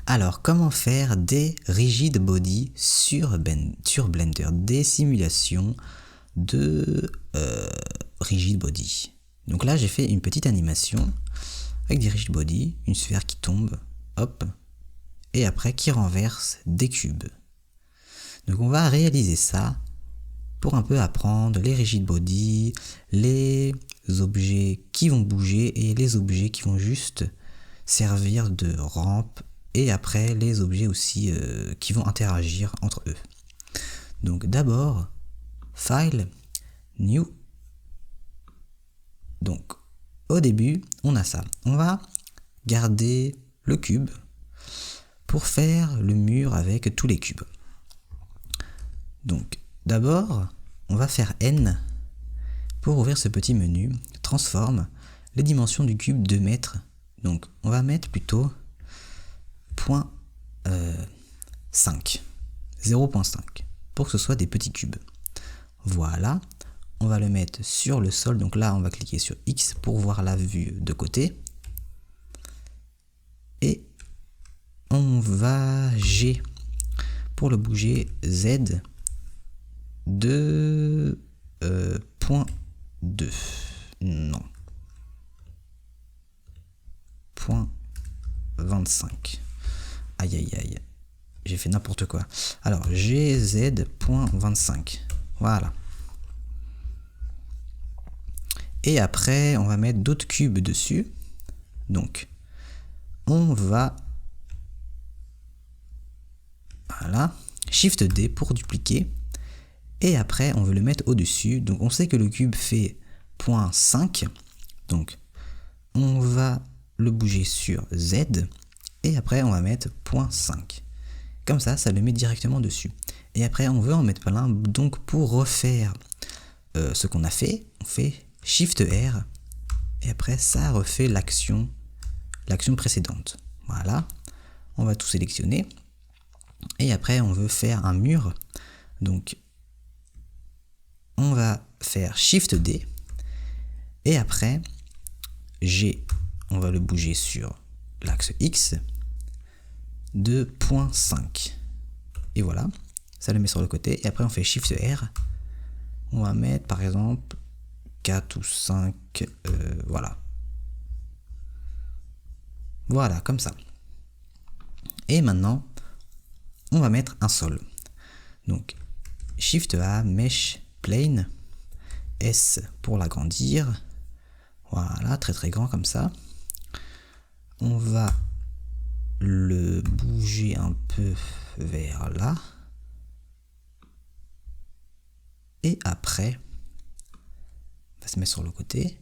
Alors, comment faire des rigid body sur Blender, des simulations de rigid body. Donc là, j'ai fait une petite animation avec des rigid body, une sphère qui tombe, hop, et après qui renverse des cubes. Donc on va réaliser ça pour un peu apprendre les rigid body, les objets qui vont bouger et les objets qui vont juste servir de rampe, et après les objets aussi qui vont interagir entre eux. Donc d'abord, File, New. Donc au début, on a ça. On va garder le cube pour faire le mur avec tous les cubes. Donc d'abord, on va faire N pour ouvrir ce petit menu. Transforme les dimensions du cube de mètres. Donc on va mettre plutôt 0.5 pour que ce soit des petits cubes. Voilà, on va le mettre sur le sol. Donc là, on va cliquer sur X pour voir la vue de côté. Et on va G pour le bouger, Z de 0.2. Non. 0.25. Aïe aïe aïe. J'ai fait n'importe quoi. Alors, GZ.25. Voilà. Et après, on va mettre d'autres cubes dessus. Donc, on va... Voilà. Shift D pour dupliquer. Et après, on veut le mettre au-dessus. Donc, on sait que le cube fait 0.5. Donc, on va le bouger sur Z. Et après, on va mettre 0.5. Comme ça, ça le met directement dessus. Et après, on veut en mettre plein. Donc, pour refaire ce qu'on a fait, on fait Shift R. Et après, ça refait l'action précédente. Voilà. On va tout sélectionner. Et après, on veut faire un mur. Donc, on va faire Shift D. Et après, G, on va le bouger sur l'axe X de 0.5. Et voilà, ça le met sur le côté. Et après, on fait Shift R. On va mettre, par exemple, 4 ou 5. Voilà. Voilà, comme ça. Et maintenant, on va mettre un sol. Donc, Shift A, Mesh, Plane, S pour l'agrandir. Voilà, très très grand comme ça. On va le bouger un peu vers là. Et après, on va se mettre sur le côté.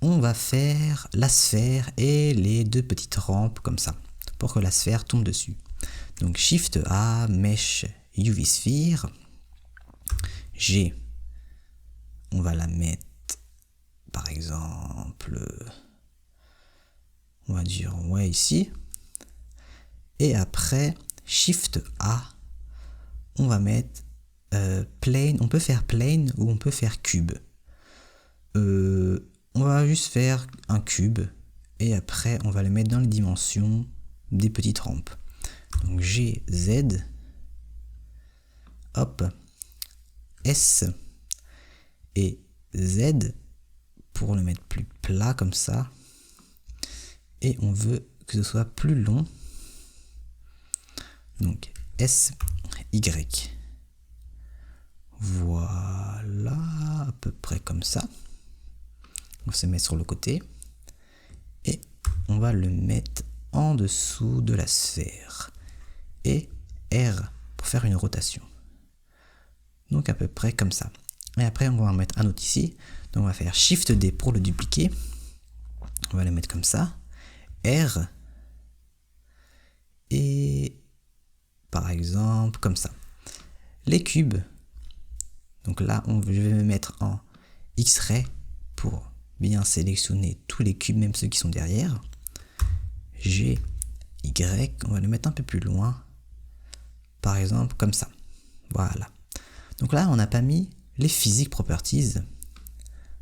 On va faire la sphère et les deux petites rampes comme ça, pour que la sphère tombe dessus. Donc Shift A, Mesh, UV Sphere. G, on va la mettre, par exemple, on va dire, ouais, ici. Et après, Shift A, on va mettre plane. On peut faire plane ou on peut faire cube. On va juste faire un cube. Et après, on va le mettre dans les dimensions des petites rampes. Donc G, Z. Hop. S. Et Z pour le mettre plus plat comme ça. Et on veut que ce soit plus long. Donc S, Y. Voilà, à peu près comme ça. On se met sur le côté. Et on va le mettre en dessous de la sphère. Et R pour faire une rotation. Donc à peu près comme ça. Et après on va en mettre un autre ici. Donc on va faire Shift D pour le dupliquer. On va le mettre comme ça. R. Et par exemple comme ça. Les cubes. Donc là je vais me mettre en X-ray pour bien sélectionner tous les cubes, même ceux qui sont derrière. G, Y, on va le mettre un peu plus loin. Par exemple comme ça. Voilà. Donc là on n'a pas mis les physics properties.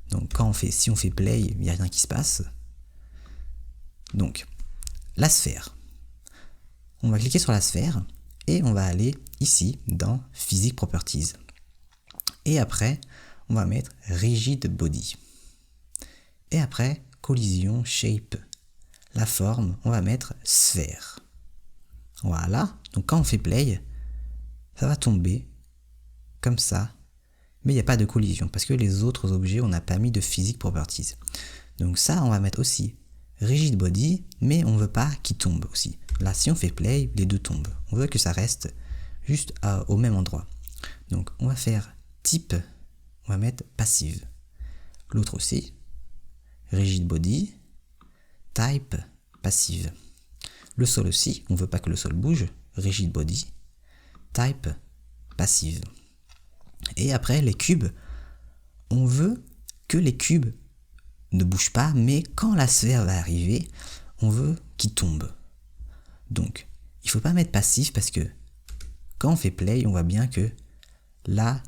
Donc si on fait play, il n'y a rien qui se passe. Donc la sphère. On va cliquer sur la sphère et on va aller ici dans Physics Properties. Et après, on va mettre Rigid Body. Et après, collision, shape, la forme, on va mettre sphère. Voilà, donc quand on fait play, ça va tomber comme ça, mais il n'y a pas de collision parce que les autres objets, on n'a pas mis de Physics Properties. Donc ça, on va mettre aussi Rigid Body, mais on ne veut pas qu'il tombe aussi. Là, si on fait play, les deux tombent. On veut que ça reste juste au même endroit. Donc on va faire type, on va mettre passive. L'autre aussi, Rigid Body, type, passive. Le sol aussi, on ne veut pas que le sol bouge, Rigid Body, type, passive. Et après, les cubes, on veut que les cubes ne bougent pas, mais quand la sphère va arriver, on veut qu'ils tombent. Donc, il ne faut pas mettre passif parce que quand on fait play, on voit bien que là,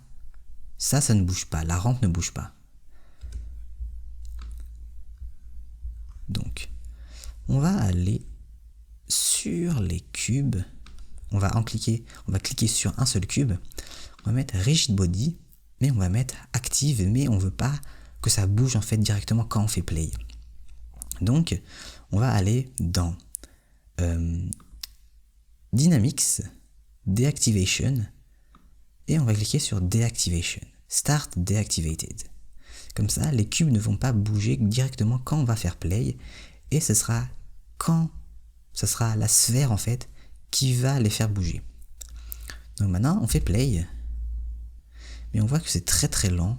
ça ne bouge pas, la rampe ne bouge pas. Donc, on va aller sur les cubes, on va cliquer sur un seul cube, on va mettre Rigid Body, mais on va mettre Active, mais on ne veut pas que ça bouge en fait directement quand on fait play. Donc, on va aller dans Dynamics, Deactivation, et on va cliquer sur Deactivation, Start Deactivated. Comme ça, les cubes ne vont pas bouger directement quand on va faire play, et ce sera la sphère en fait qui va les faire bouger. Donc maintenant, on fait play, mais on voit que c'est très très lent.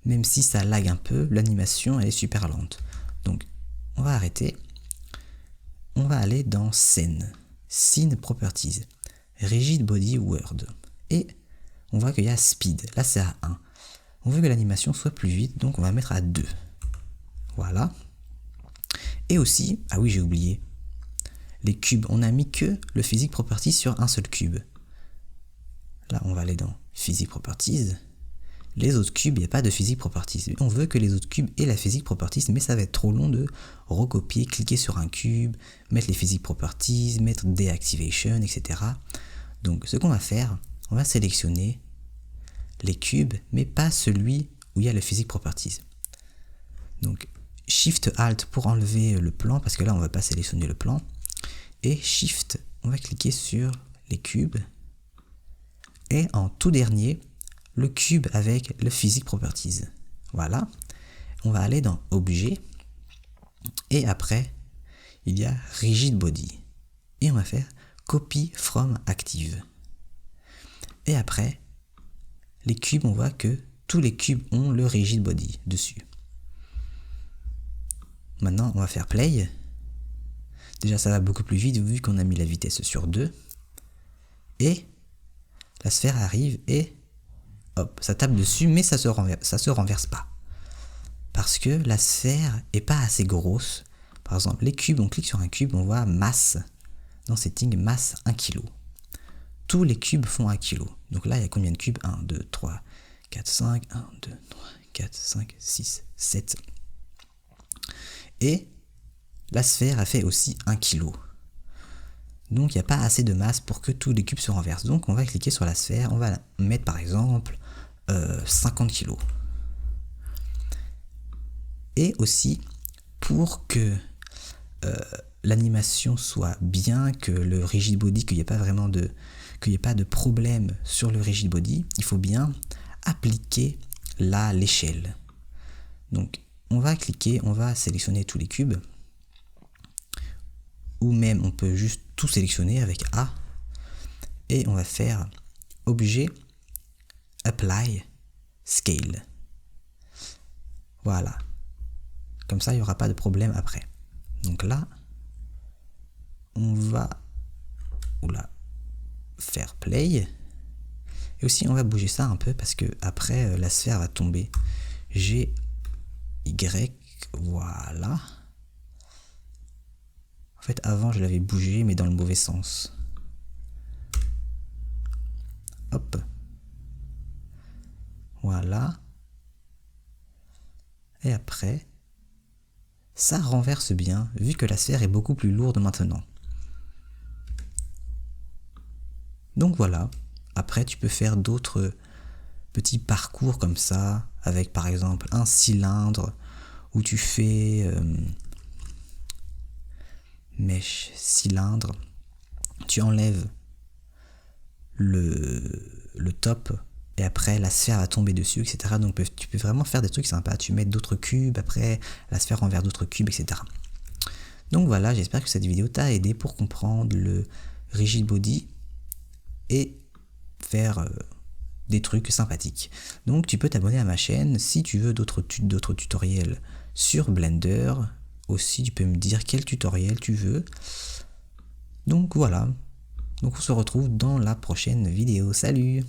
Même si ça lag un peu, l'animation elle est super lente. Donc on va arrêter. On va aller dans Scene Properties, Rigid Body Word. Et on voit qu'il y a Speed. Là c'est à 1. On veut que l'animation soit plus vite, donc on va mettre à 2. Voilà. Et aussi, ah oui j'ai oublié, les cubes. On n'a mis que le Physics Properties sur un seul cube. Là on va aller dans Physics Properties. Les autres cubes, il n'y a pas de Physics Properties. On veut que les autres cubes aient la Physics Properties, mais ça va être trop long de recopier, cliquer sur un cube, mettre les Physics Properties, mettre Deactivation, etc. Donc ce qu'on va faire, on va sélectionner les cubes, mais pas celui où il y a le Physics Properties. Donc Shift Alt pour enlever le plan, parce que là on ne va pas sélectionner le plan. Et Shift, on va cliquer sur les cubes. Et en tout dernier, le cube avec le Physics Properties. Voilà. On va aller dans Objet. Et après, il y a Rigid Body. Et on va faire Copy from Active. Et après, les cubes, on voit que tous les cubes ont le Rigid Body dessus. Maintenant, on va faire Play. Déjà, ça va beaucoup plus vite vu qu'on a mis la vitesse sur 2. Et la sphère arrive et hop, ça tape dessus, mais ça se renverse pas. Parce que la sphère est pas assez grosse. Par exemple, les cubes, on clique sur un cube, on voit masse. Dans Setting, masse 1 kg. Tous les cubes font 1 kg. Donc là, il y a combien de cubes? 1, 2, 3, 4, 5, 1, 2, 3, 4, 5, 6, 7. Et la sphère a fait aussi 1 kg. Donc il n'y a pas assez de masse pour que tous les cubes se renversent. Donc on va cliquer sur la sphère, on va mettre par exemple 50 kg. Et aussi, pour que l'animation soit bien, que le rigid body, qu'il n'y ait pas de problème sur le rigid body, il faut bien appliquer l'échelle. Donc on va cliquer, on va sélectionner tous les cubes, ou même on peut juste tout sélectionner avec A, et on va faire Objet, Apply, Scale. Voilà. Comme ça, il n'y aura pas de problème après. Donc là, on va faire Play. Et aussi, on va bouger ça un peu parce que après la sphère va tomber. G, Y, voilà. En fait, avant, je l'avais bougé, mais dans le mauvais sens. Hop. Voilà. Et après, ça renverse bien vu que la sphère est beaucoup plus lourde maintenant. Donc voilà, après tu peux faire d'autres petits parcours comme ça, avec par exemple un cylindre où tu fais mèche, cylindre, tu enlèves le top et après la sphère va tomber dessus, etc. Donc tu peux vraiment faire des trucs sympas, tu mets d'autres cubes, après la sphère renverse d'autres cubes, etc. Donc voilà, j'espère que cette vidéo t'a aidé pour comprendre le rigid body et faire des trucs sympathiques. Donc tu peux t'abonner à ma chaîne si tu veux d'autres tutoriels sur Blender. Aussi tu peux me dire quel tutoriel tu veux. Donc voilà. Donc on se retrouve dans la prochaine vidéo. Salut!